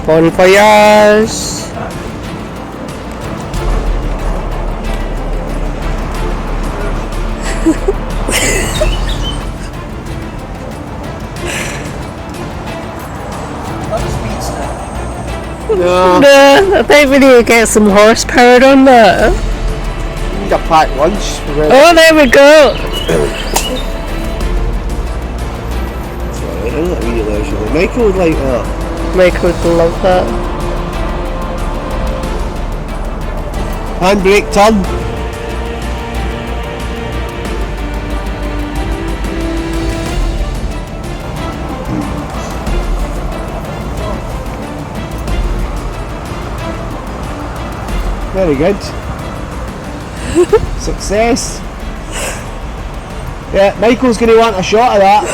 Bon voyage. No. No, I think we need to get some horsepower on that. You need a packed lunch. Oh, there we go. Sorry, I'm not really leisurely. Michael would like that. Michael would love that. Handbrake turn. Very good. Success. Yeah, Michael's going to want a shot of that.